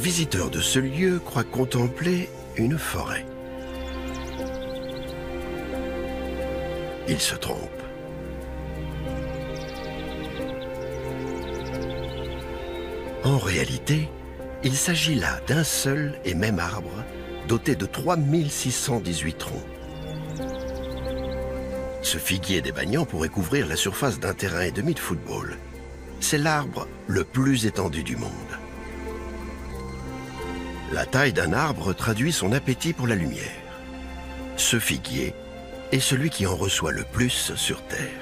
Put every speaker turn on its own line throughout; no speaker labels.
visiteurs de ce lieu croient contempler une forêt. Ils se trompent. En réalité, il s'agit là d'un seul et même arbre doté de 3618 troncs. Ce figuier des Bagnans pourrait couvrir la surface d'un terrain et demi de football. C'est l'arbre le plus étendu du monde. La taille d'un arbre traduit son appétit pour la lumière. Ce figuier est celui qui en reçoit le plus sur Terre.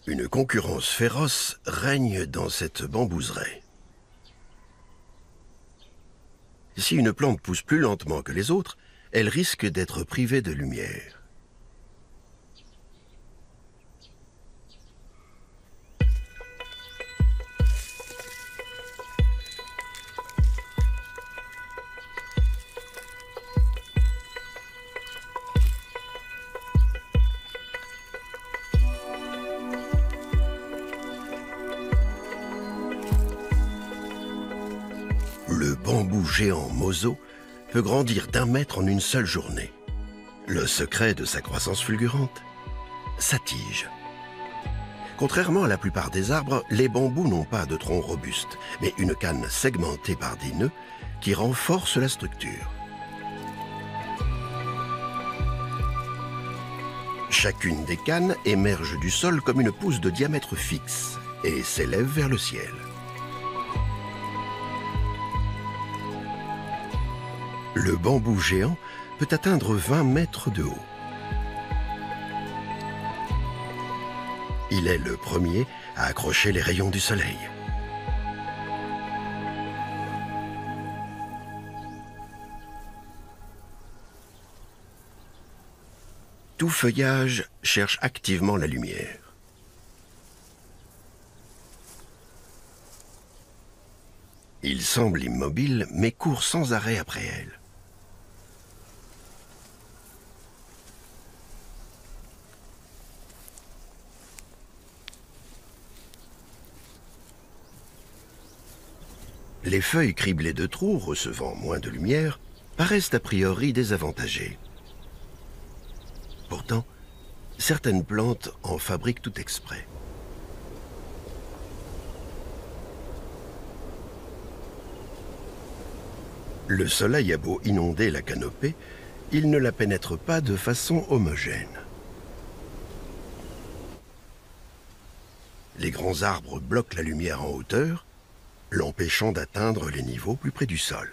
Une concurrence féroce règne dans cette bambouseraie. Si une plante pousse plus lentement que les autres, elle risque d'être privée de lumière. Le bambou géant Mozo peut grandir d'1 mètre en une seule journée. Le secret de sa croissance fulgurante, sa tige. Contrairement à la plupart des arbres, les bambous n'ont pas de tronc robuste, mais une canne segmentée par des nœuds qui renforcent la structure. Chacune des cannes émerge du sol comme une pousse de diamètre fixe et s'élève vers le ciel. Le bambou géant peut atteindre 20 mètres de haut. Il est le premier à accrocher les rayons du soleil. Tout feuillage cherche activement la lumière. Il semble immobile, mais court sans arrêt après elle. Les feuilles criblées de trous, recevant moins de lumière, paraissent a priori désavantagées. Pourtant, certaines plantes en fabriquent tout exprès. Le soleil a beau inonder la canopée, il ne la pénètre pas de façon homogène. Les grands arbres bloquent la lumière en hauteur, l'empêchant d'atteindre les niveaux plus près du sol.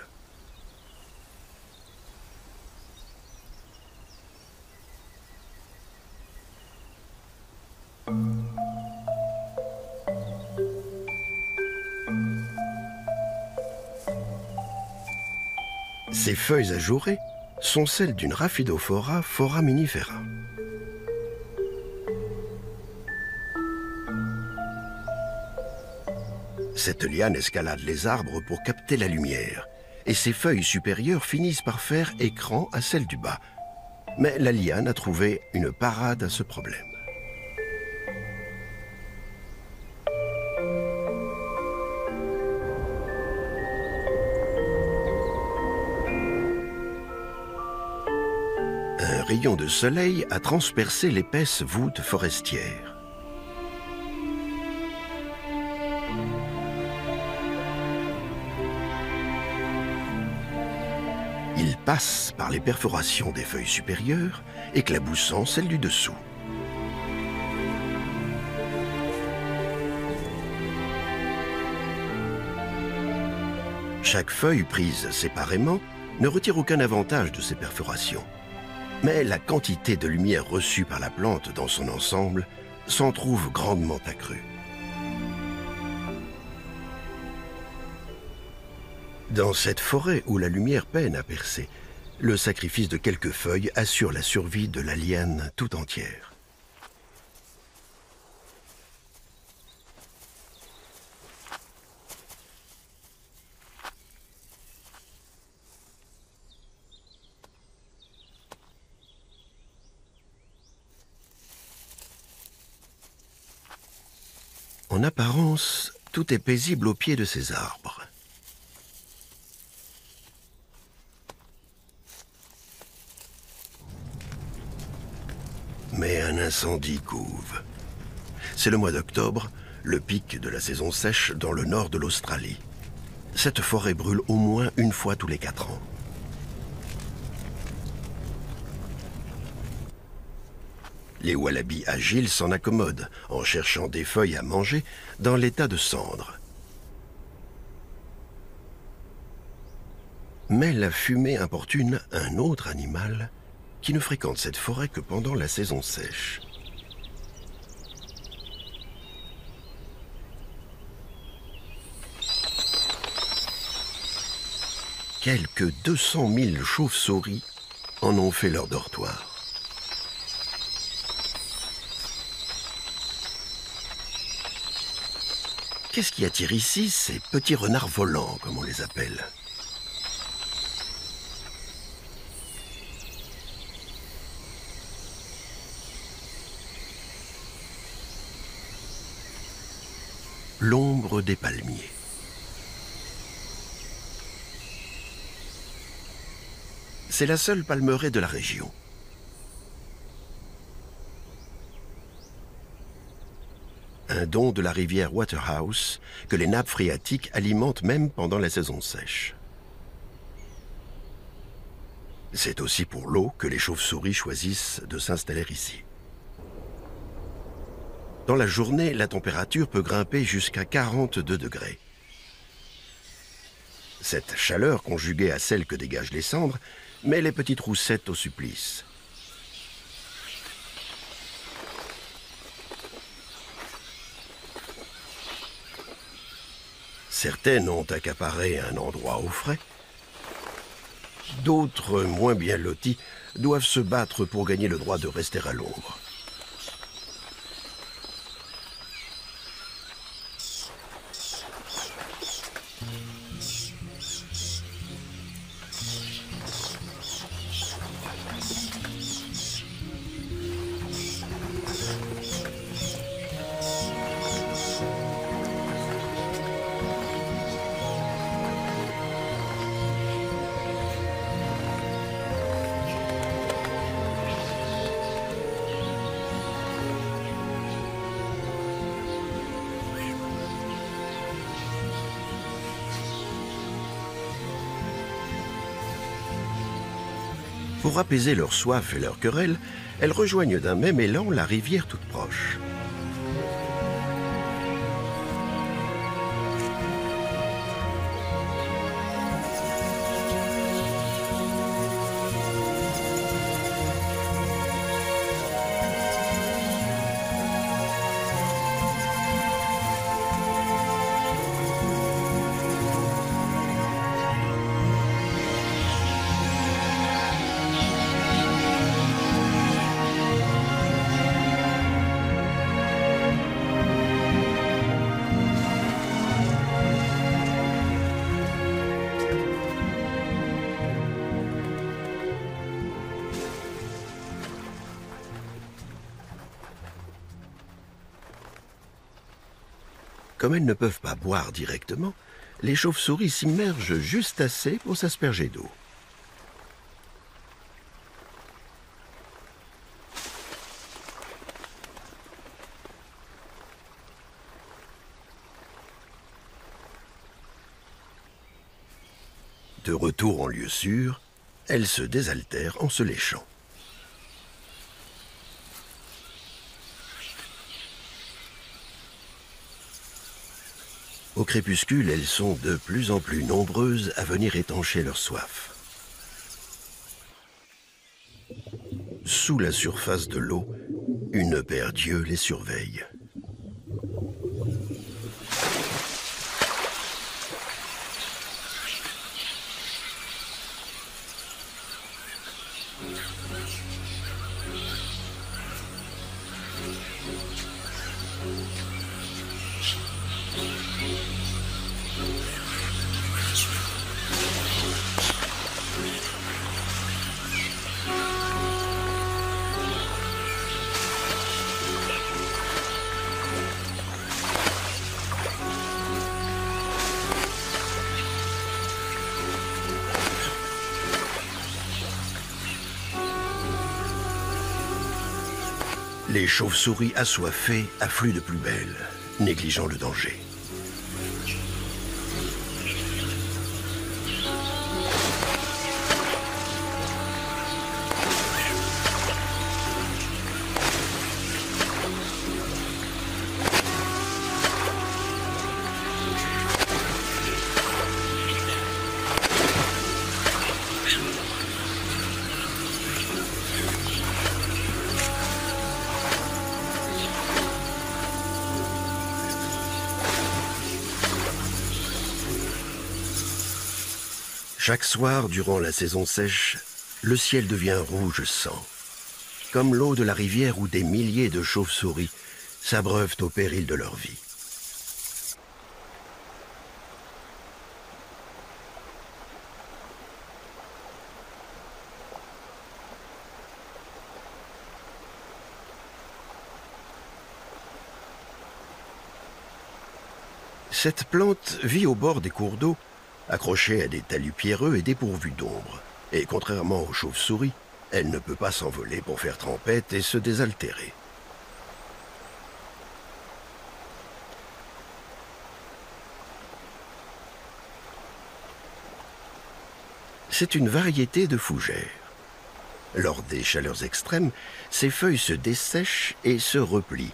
Ces feuilles ajourées sont celles d'une Rhaphidophora foraminifera. Cette liane escalade les arbres pour capter la lumière, et ses feuilles supérieures finissent par faire écran à celles du bas. Mais la liane a trouvé une parade à ce problème. Un rayon de soleil a transpercé l'épaisse voûte forestière. Il passe par les perforations des feuilles supérieures, éclaboussant celles du dessous. Chaque feuille prise séparément ne retire aucun avantage de ces perforations. Mais la quantité de lumière reçue par la plante dans son ensemble s'en trouve grandement accrue. Dans cette forêt où la lumière peine à percer, le sacrifice de quelques feuilles assure la survie de la liane tout entière. En apparence, tout est paisible au pied de ces arbres. Mais un incendie couve. C'est le mois d'octobre, le pic de la saison sèche dans le nord de l'Australie. Cette forêt brûle au moins une fois tous les 4 ans. Les wallabies agiles s'en accommodent en cherchant des feuilles à manger dans l'état de cendre. Mais la fumée importune un autre animal qui ne fréquente cette forêt que pendant la saison sèche. Quelques 200 000 chauves-souris en ont fait leur dortoir. Qu'est-ce qui attire ici ces petits renards volants, comme on les appelle? L'ombre des palmiers. C'est la seule palmeraie de la région. Un don de la rivière Waterhouse que les nappes phréatiques alimentent même pendant la saison sèche. C'est aussi pour l'eau que les chauves-souris choisissent de s'installer ici. Dans la journée, la température peut grimper jusqu'à 42 degrés. Cette chaleur, conjuguée à celle que dégagent les cendres, met les petites roussettes au supplice. Certaines ont accaparé un endroit au frais. D'autres, moins bien loties, doivent se battre pour gagner le droit de rester à l'ombre. Pour apaiser leur soif et leur querelle, elles rejoignent d'un même élan la rivière toute proche. Comme elles ne peuvent pas boire directement, les chauves-souris s'immergent juste assez pour s'asperger d'eau. De retour en lieu sûr, elles se désaltèrent en se léchant. Au crépuscule, elles sont de plus en plus nombreuses à venir étancher leur soif. Sous la surface de l'eau, une paire d'yeux les surveille. Les chauves-souris assoiffées affluent de plus belle, négligeant le danger. Chaque soir, durant la saison sèche, le ciel devient rouge sang, comme l'eau de la rivière où des milliers de chauves-souris s'abreuvent au péril de leur vie. Cette plante vit au bord des cours d'eau, accrochée à des talus pierreux et dépourvue d'ombre. Et contrairement aux chauves-souris, elle ne peut pas s'envoler pour faire trempette et se désaltérer. C'est une variété de fougère. Lors des chaleurs extrêmes, ses feuilles se dessèchent et se replient,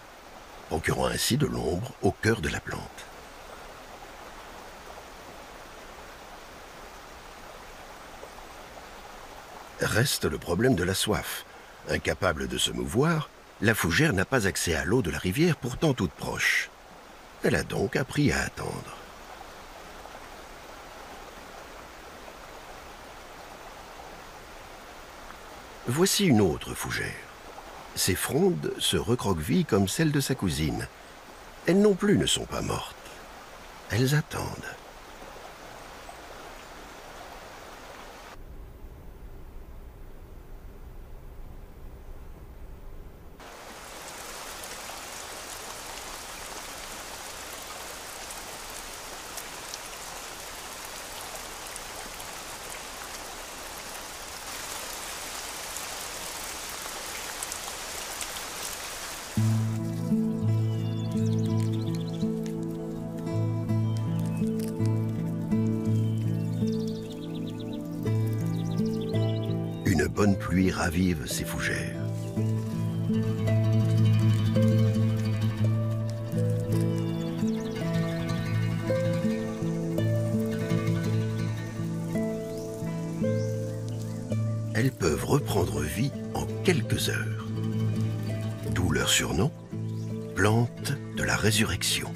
procurant ainsi de l'ombre au cœur de la plante. Reste le problème de la soif. Incapable de se mouvoir, la fougère n'a pas accès à l'eau de la rivière pourtant toute proche. Elle a donc appris à attendre. Voici une autre fougère. Ses frondes se recroquevillent comme celles de sa cousine. Elles non plus ne sont pas mortes. Elles attendent. Une bonne pluie ravive ces fougères. Elles peuvent reprendre vie en quelques heures. D'où leur surnom, plante de la résurrection.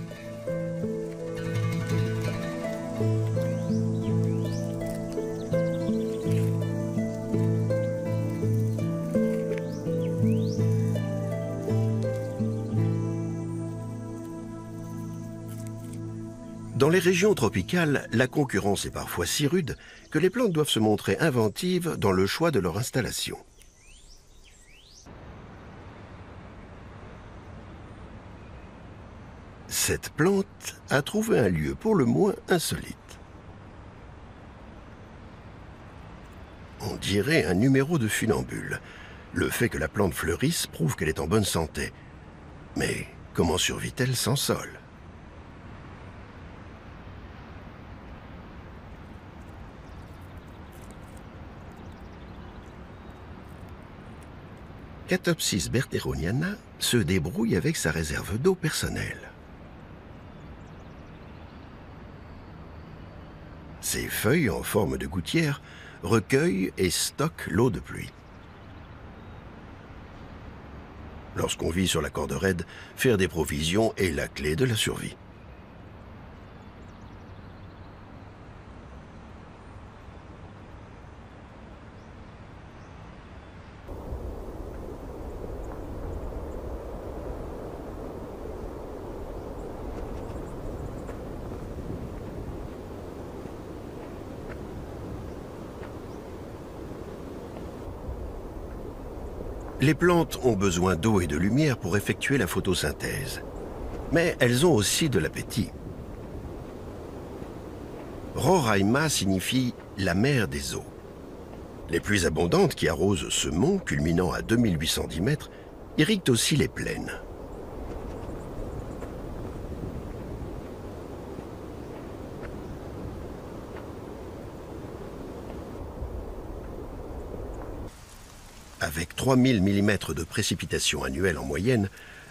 Dans les régions tropicales, la concurrence est parfois si rude que les plantes doivent se montrer inventives dans le choix de leur installation. Cette plante a trouvé un lieu pour le moins insolite. On dirait un numéro de funambule. Le fait que la plante fleurisse prouve qu'elle est en bonne santé. Mais comment survit-elle sans sol ? Catopsis berteroniana se débrouille avec sa réserve d'eau personnelle. Ses feuilles en forme de gouttière recueillent et stockent l'eau de pluie. Lorsqu'on vit sur la corde raide, faire des provisions est la clé de la survie. Les plantes ont besoin d'eau et de lumière pour effectuer la photosynthèse. Mais elles ont aussi de l'appétit. Roraima signifie la mer des eaux. Les pluies abondantes qui arrosent ce mont, culminant à 2810 mètres, irriguent aussi les plaines. Avec 3000 mm de précipitations annuelles en moyenne,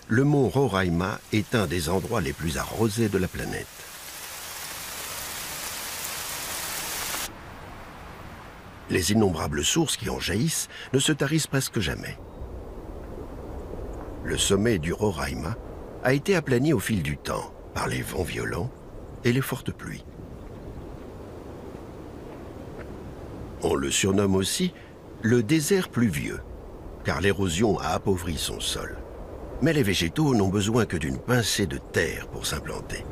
le mont Roraima est un des endroits les plus arrosés de la planète. Les innombrables sources qui en jaillissent ne se tarissent presque jamais. Le sommet du Roraima a été aplani au fil du temps par les vents violents et les fortes pluies. On le surnomme aussi le désert pluvieux, car l'érosion a appauvri son sol. Mais les végétaux n'ont besoin que d'une pincée de terre pour s'implanter.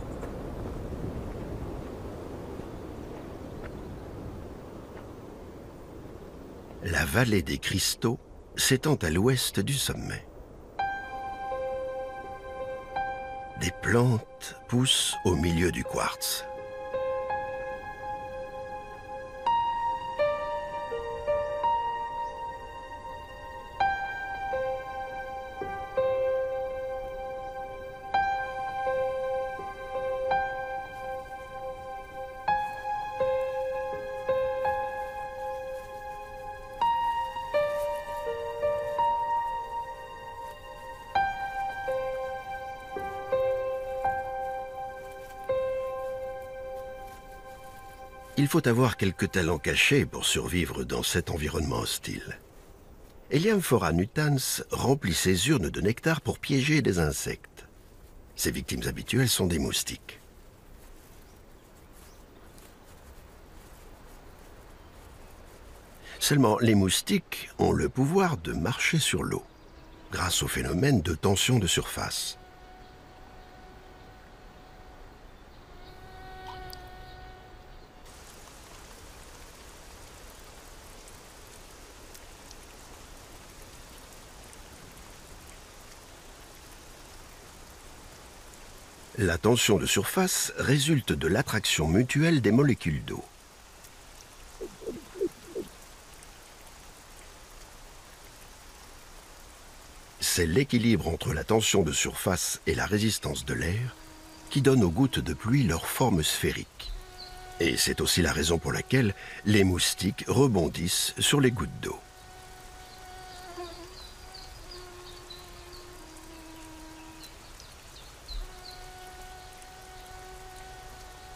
La vallée des cristaux s'étend à l'ouest du sommet. Des plantes poussent au milieu du quartz. Il faut avoir quelques talents cachés pour survivre dans cet environnement hostile. Eliamphora nutans remplit ses urnes de nectar pour piéger des insectes. Ses victimes habituelles sont des moustiques. Seulement, les moustiques ont le pouvoir de marcher sur l'eau, grâce au phénomène de tension de surface. La tension de surface résulte de l'attraction mutuelle des molécules d'eau. C'est l'équilibre entre la tension de surface et la résistance de l'air qui donne aux gouttes de pluie leur forme sphérique. Et c'est aussi la raison pour laquelle les moustiques rebondissent sur les gouttes d'eau.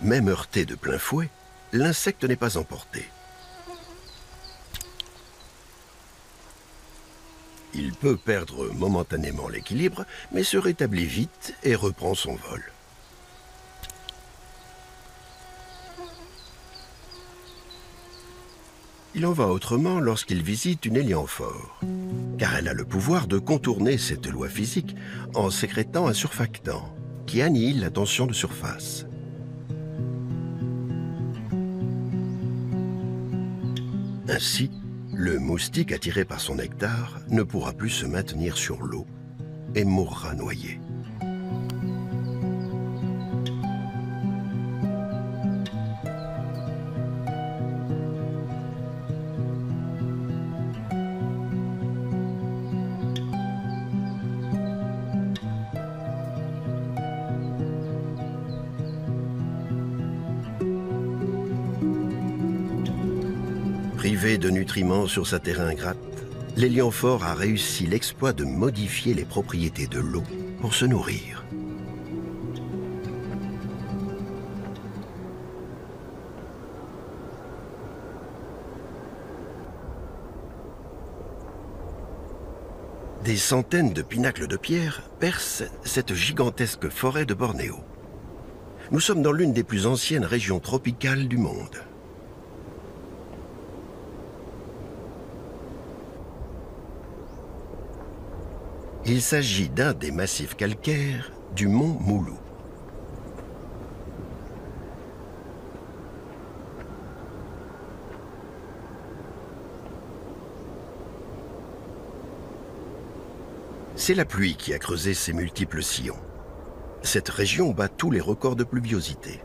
Même heurté de plein fouet, l'insecte n'est pas emporté. Il peut perdre momentanément l'équilibre, mais se rétablit vite et reprend son vol. Il en va autrement lorsqu'il visite une hélianphore, car elle a le pouvoir de contourner cette loi physique en sécrétant un surfactant qui annihile la tension de surface. Ainsi, le moustique attiré par son nectar ne pourra plus se maintenir sur l'eau et mourra noyé. Privé de nutriments sur sa terre ingrate, l'hélianphore a réussi l'exploit de modifier les propriétés de l'eau pour se nourrir. Des centaines de pinacles de pierre percent cette gigantesque forêt de Bornéo. Nous sommes dans l'une des plus anciennes régions tropicales du monde. Il s'agit d'un des massifs calcaires du mont Moulou. C'est la pluie qui a creusé ces multiples sillons. Cette région bat tous les records de pluviosité.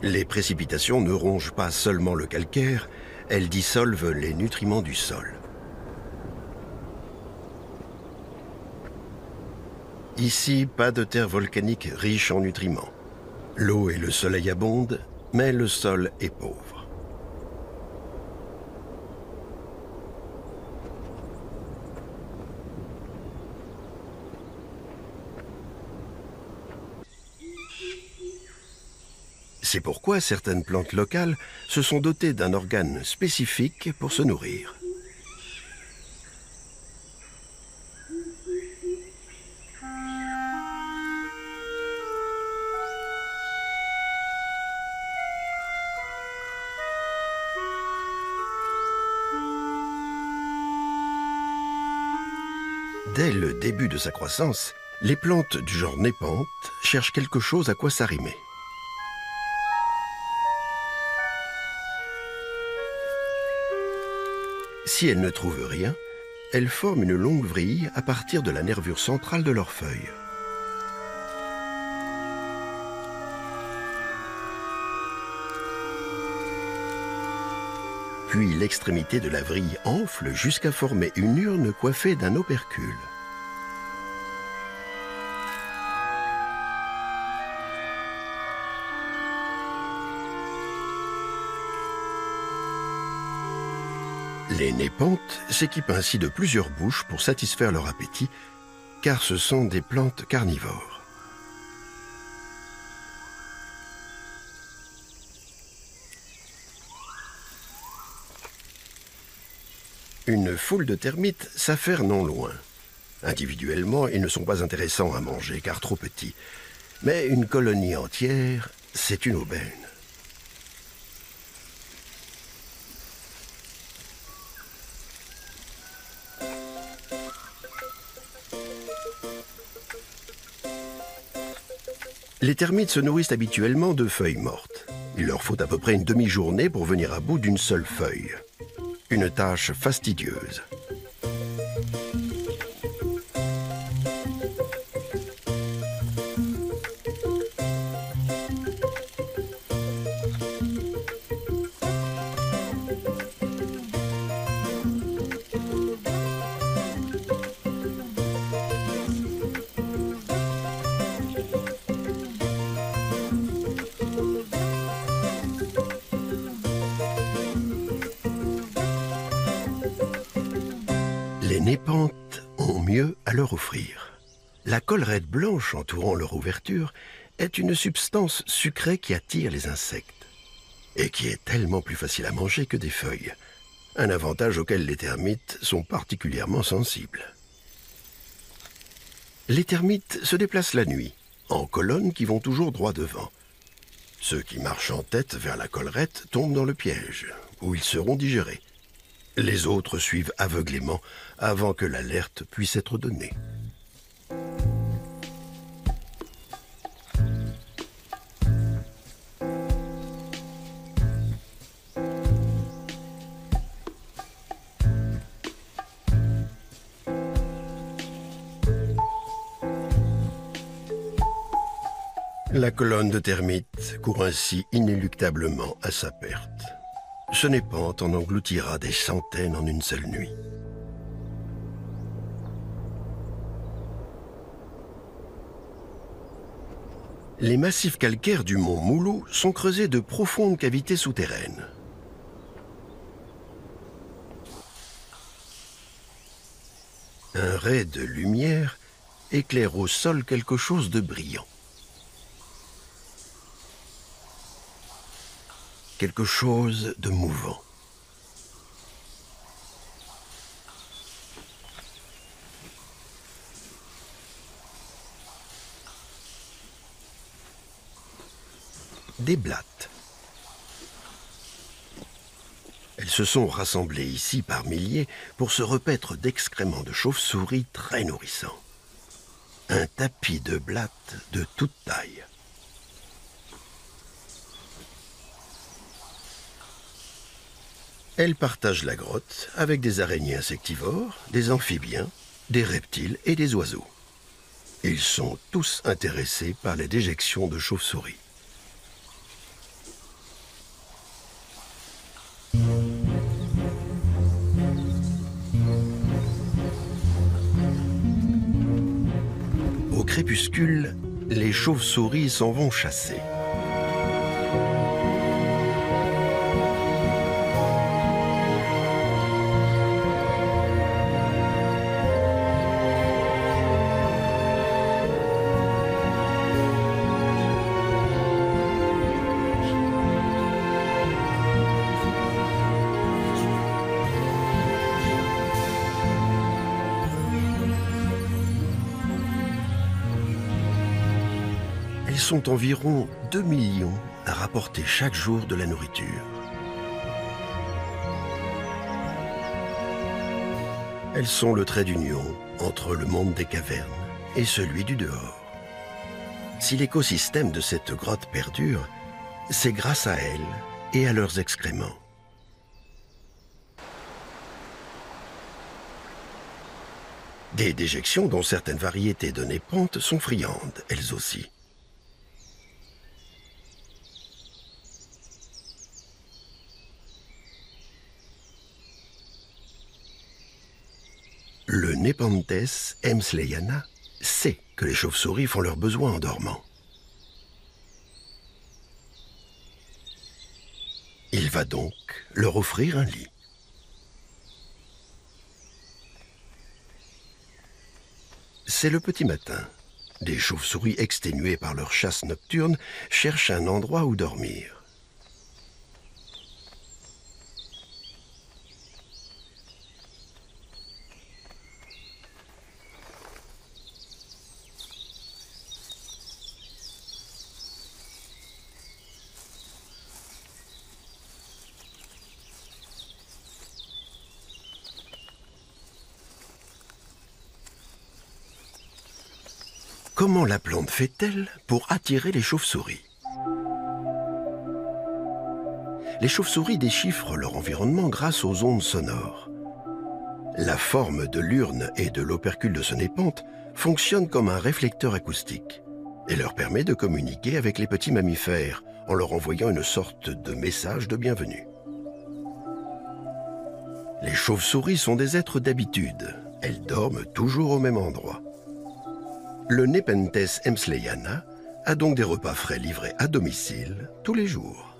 Les précipitations ne rongent pas seulement le calcaire, elles dissolvent les nutriments du sol. Ici, pas de terre volcanique riche en nutriments. L'eau et le soleil abondent, mais le sol est pauvre. C'est pourquoi certaines plantes locales se sont dotées d'un organe spécifique pour se nourrir. Dès le début de sa croissance, les plantes du genre népenthe cherchent quelque chose à quoi s'arrimer. Si elles ne trouvent rien, elles forment une longue vrille à partir de la nervure centrale de leurs feuilles. Puis l'extrémité de la vrille enfle jusqu'à former une urne coiffée d'un opercule. Les népenthes s'équipent ainsi de plusieurs bouches pour satisfaire leur appétit, car ce sont des plantes carnivores. Une foule de termites s'affaire non loin. Individuellement, ils ne sont pas intéressants à manger, car trop petits. Mais une colonie entière, c'est une aubaine. Les termites se nourrissent habituellement de feuilles mortes. Il leur faut à peu près une demi-journée pour venir à bout d'une seule feuille. Une tâche fastidieuse. Les népenthes ont mieux à leur offrir. La collerette blanche entourant leur ouverture est une substance sucrée qui attire les insectes et qui est tellement plus facile à manger que des feuilles, un avantage auquel les termites sont particulièrement sensibles. Les termites se déplacent la nuit, en colonnes qui vont toujours droit devant. Ceux qui marchent en tête vers la collerette tombent dans le piège, où ils seront digérés. Les autres suivent aveuglément avant que l'alerte puisse être donnée. La colonne de termites court ainsi inéluctablement à sa perte. Ce népenthe en engloutira des centaines en une seule nuit. Les massifs calcaires du mont Moulou sont creusés de profondes cavités souterraines. Un ray de lumière éclaire au sol quelque chose de brillant. Quelque chose de mouvant. Des blattes. Elles se sont rassemblées ici par milliers pour se repaître d'excréments de chauves-souris très nourrissants. Un tapis de blattes de toute taille. Elles partagent la grotte avec des araignées insectivores, des amphibiens, des reptiles et des oiseaux. Ils sont tous intéressés par les déjections de chauves-souris. crépuscule, les chauves-souris s'en vont chasser. Elles sont environ 2 millions à rapporter chaque jour de la nourriture. Elles sont le trait d'union entre le monde des cavernes et celui du dehors. Si l'écosystème de cette grotte perdure, c'est grâce à elles et à leurs excréments. Des déjections dont certaines variétés de népontes sont friandes, elles aussi. Le Nepenthes emsleyana sait que les chauves-souris font leurs besoins en dormant. Il va donc leur offrir un lit. C'est le petit matin. Des chauves-souris exténuées par leur chasse nocturne cherchent un endroit où dormir. Comment la plante fait-elle pour attirer les chauves-souris? Les chauves-souris déchiffrent leur environnement grâce aux ondes sonores. La forme de l'urne et de l'opercule de ce népenthe fonctionne comme un réflecteur acoustique et leur permet de communiquer avec les petits mammifères en leur envoyant une sorte de message de bienvenue. Les chauves-souris sont des êtres d'habitude. Elles dorment toujours au même endroit. Le Nepenthes emsleyana a donc des repas frais livrés à domicile tous les jours.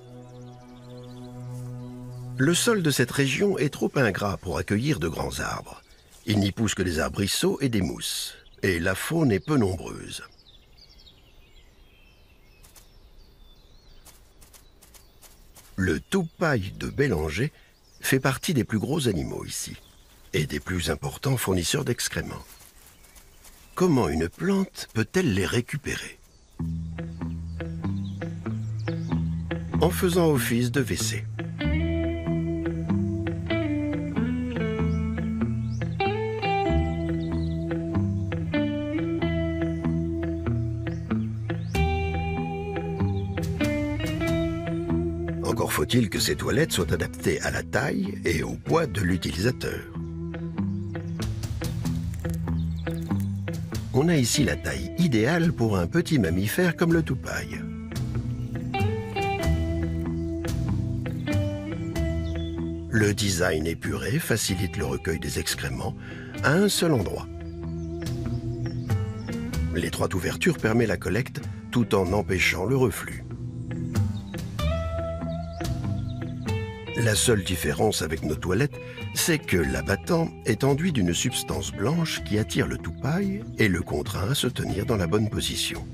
Le sol de cette région est trop ingrat pour accueillir de grands arbres. Il n'y pousse que des arbrisseaux et des mousses, et la faune est peu nombreuse. Le toupaille de Bélanger fait partie des plus gros animaux ici, et des plus importants fournisseurs d'excréments. Comment une plante peut-elle les récupérer? En faisant office de WC. Encore faut-il que ces toilettes soient adaptées à la taille et au poids de l'utilisateur. On a ici la taille idéale pour un petit mammifère comme le toupaille. Le design épuré facilite le recueil des excréments à un seul endroit. L'étroite ouverture permet la collecte tout en empêchant le reflux. La seule différence avec nos toilettes, c'est que l'abattant est enduit d'une substance blanche qui attire le toupaille et le contraint à se tenir dans la bonne position.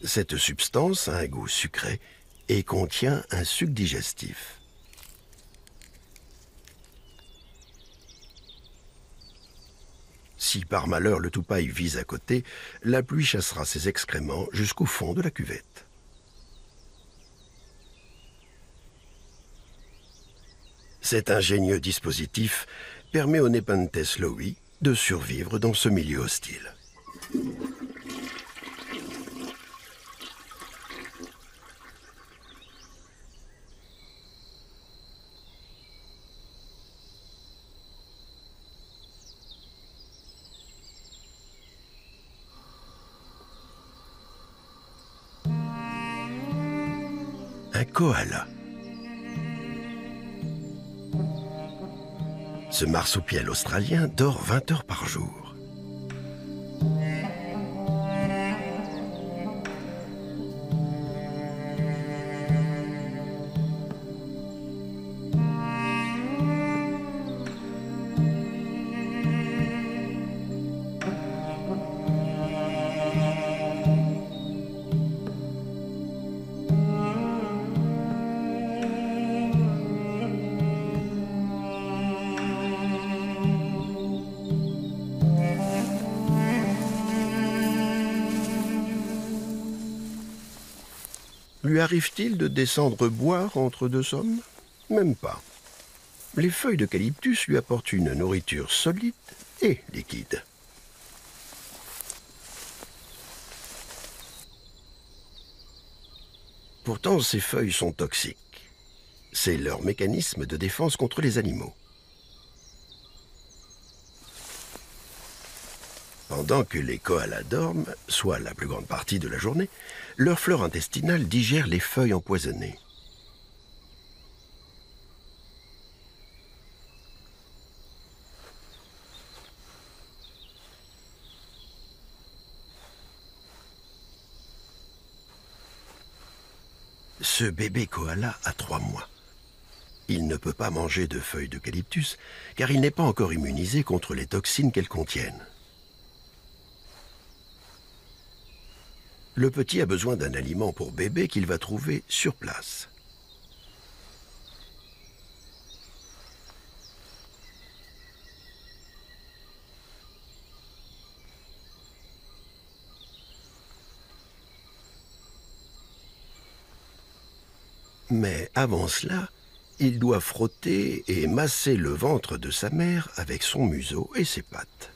Cette substance a un goût sucré et contient un suc digestif. Si par malheur le toupaille vise à côté, la pluie chassera ses excréments jusqu'au fond de la cuvette. Cet ingénieux dispositif permet au Nepenthes lowi de survivre dans ce milieu hostile. un koala. Ce marsupial australien dort 20 heures par jour. Lui arrive-t-il de descendre boire entre deux sommes? Même pas. Les feuilles d'eucalyptus lui apportent une nourriture solide et liquide. Pourtant, ces feuilles sont toxiques. C'est leur mécanisme de défense contre les animaux. Pendant que les koalas dorment, soit la plus grande partie de la journée, leur flore intestinale digère les feuilles empoisonnées. Ce bébé koala a 3 mois. Il ne peut pas manger de feuilles d'eucalyptus car il n'est pas encore immunisé contre les toxines qu'elles contiennent. Le petit a besoin d'un aliment pour bébé qu'il va trouver sur place. Mais avant cela, il doit frotter et masser le ventre de sa mère avec son museau et ses pattes.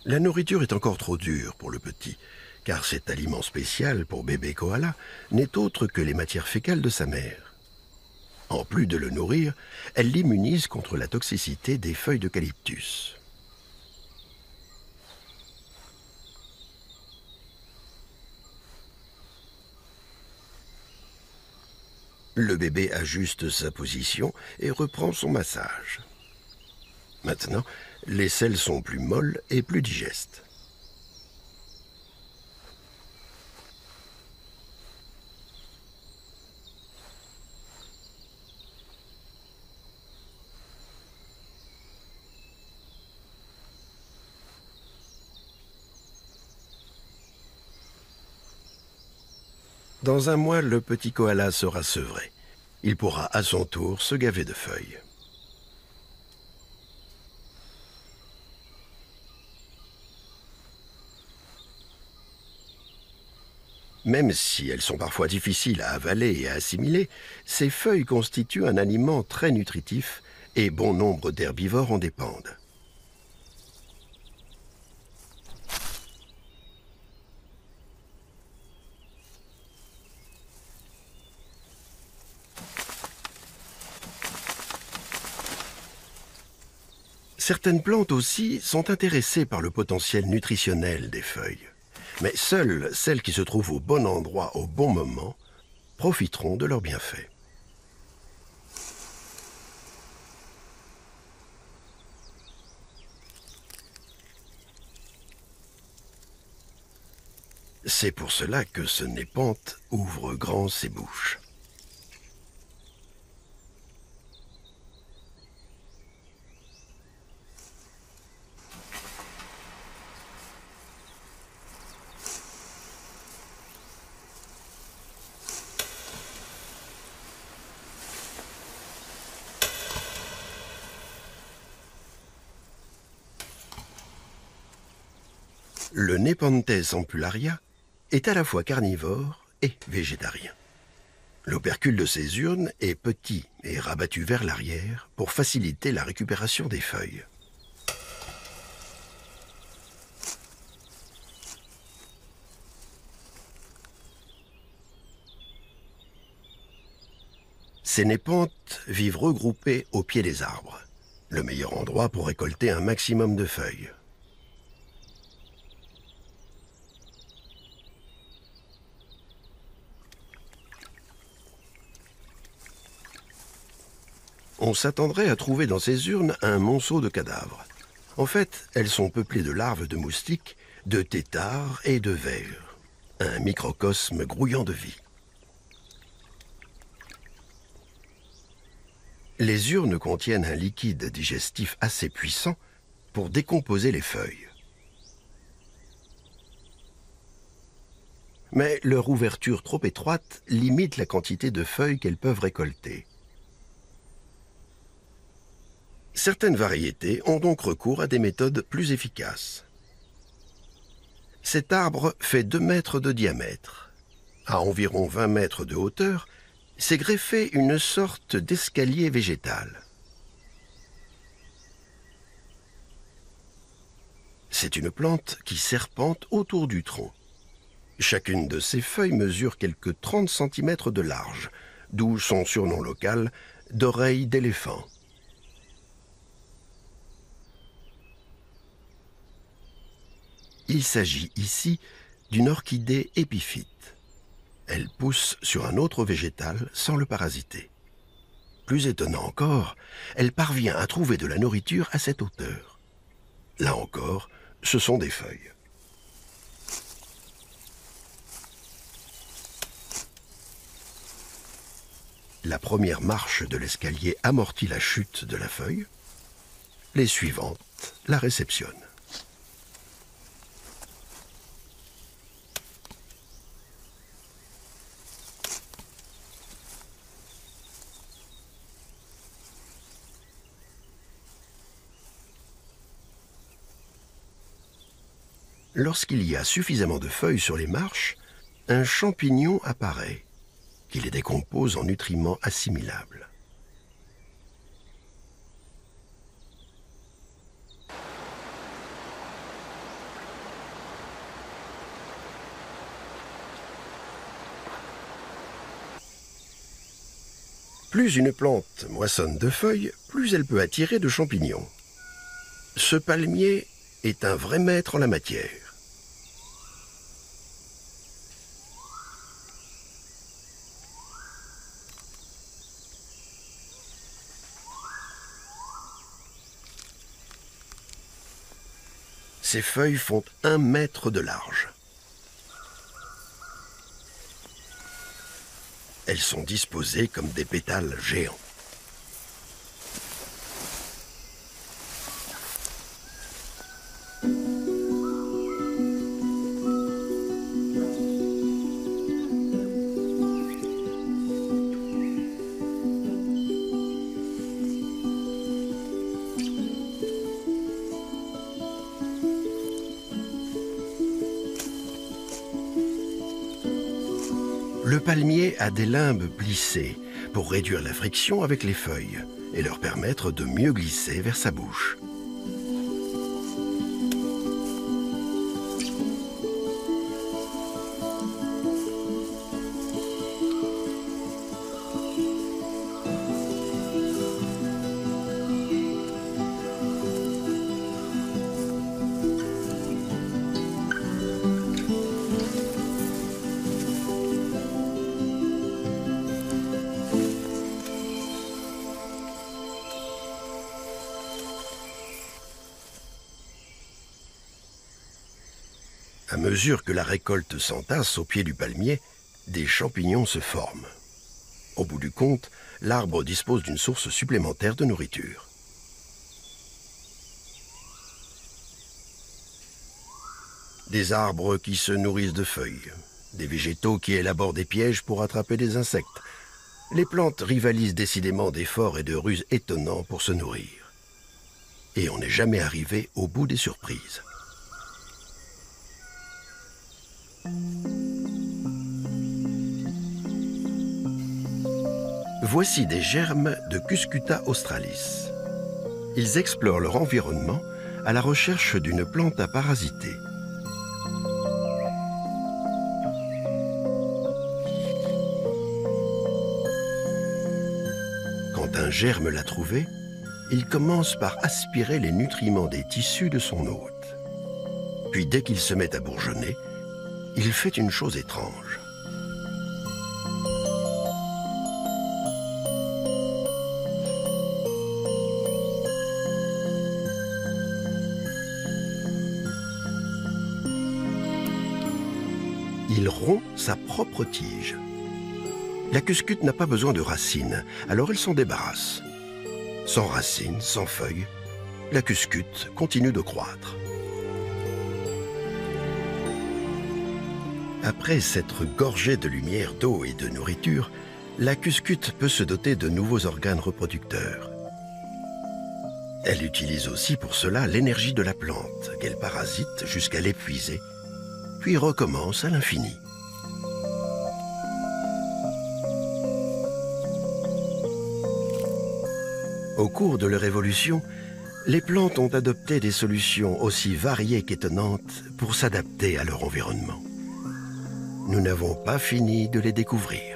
La nourriture est encore trop dure pour le petit, car cet aliment spécial pour bébé koala n'est autre que les matières fécales de sa mère. En plus de le nourrir, elle l'immunise contre la toxicité des feuilles d'eucalyptus. Le bébé ajuste sa position et reprend son massage. Maintenant, les selles sont plus molles et plus digestes. Dans un mois, le petit koala sera sevré. Il pourra à son tour se gaver de feuilles. Même si elles sont parfois difficiles à avaler et à assimiler, ces feuilles constituent un aliment très nutritif et bon nombre d'herbivores en dépendent. Certaines plantes aussi sont intéressées par le potentiel nutritionnel des feuilles. Mais seules celles qui se trouvent au bon endroit au bon moment profiteront de leurs bienfaits. C'est pour cela que ce népenthe ouvre grand ses bouches. Le Nepenthes ampullaria est à la fois carnivore et végétarien. L'opercule de ses urnes est petit et rabattu vers l'arrière pour faciliter la récupération des feuilles. Ces népenthes vivent regroupées au pied des arbres, le meilleur endroit pour récolter un maximum de feuilles. On s'attendrait à trouver dans ces urnes un monceau de cadavres. En fait, elles sont peuplées de larves de moustiques, de têtards et de vers. Un microcosme grouillant de vie. Les urnes contiennent un liquide digestif assez puissant pour décomposer les feuilles. Mais leur ouverture trop étroite limite la quantité de feuilles qu'elles peuvent récolter. Certaines variétés ont donc recours à des méthodes plus efficaces. Cet arbre fait 2 mètres de diamètre. À environ 20 mètres de hauteur, s'est greffé une sorte d'escalier végétal. C'est une plante qui serpente autour du tronc. Chacune de ses feuilles mesure quelques 30 cm de large, d'où son surnom local d'oreille d'éléphant. Il s'agit ici d'une orchidée épiphyte. Elle pousse sur un autre végétal sans le parasiter. Plus étonnant encore, elle parvient à trouver de la nourriture à cette hauteur. Là encore, ce sont des feuilles. La première marche de l'escalier amortit la chute de la feuille. Les suivantes la réceptionnent. Lorsqu'il y a suffisamment de feuilles sur les marches, un champignon apparaît, qui les décompose en nutriments assimilables. Plus une plante moissonne de feuilles, plus elle peut attirer de champignons. Ce palmier est un vrai maître en la matière. Ces feuilles font 1 mètre de large. Elles sont disposées comme des pétales géants. Le palmier a des limbes plissées pour réduire la friction avec les feuilles et leur permettre de mieux glisser vers sa bouche. À mesure que la récolte s'entasse au pied du palmier, des champignons se forment. Au bout du compte, l'arbre dispose d'une source supplémentaire de nourriture. Des arbres qui se nourrissent de feuilles, des végétaux qui élaborent des pièges pour attraper des insectes. Les plantes rivalisent décidément d'efforts et de ruses étonnants pour se nourrir. Et on n'est jamais arrivé au bout des surprises. Voici des germes de Cuscuta australis. Ils explorent leur environnement à la recherche d'une plante à parasiter. Quand un germe l'a trouvé, il commence par aspirer les nutriments des tissus de son hôte. Puis dès qu'il se met à bourgeonner, il fait une chose étrange. Il rompt sa propre tige. La cuscute n'a pas besoin de racines, alors elle s'en débarrasse. Sans racines, sans feuilles, la cuscute continue de croître. Après s'être gorgée de lumière, d'eau et de nourriture, la cuscute peut se doter de nouveaux organes reproducteurs. Elle utilise aussi pour cela l'énergie de la plante, qu'elle parasite jusqu'à l'épuiser, puis recommence à l'infini. Au cours de leur évolution, les plantes ont adopté des solutions aussi variées qu'étonnantes pour s'adapter à leur environnement. Nous n'avons pas fini de les découvrir.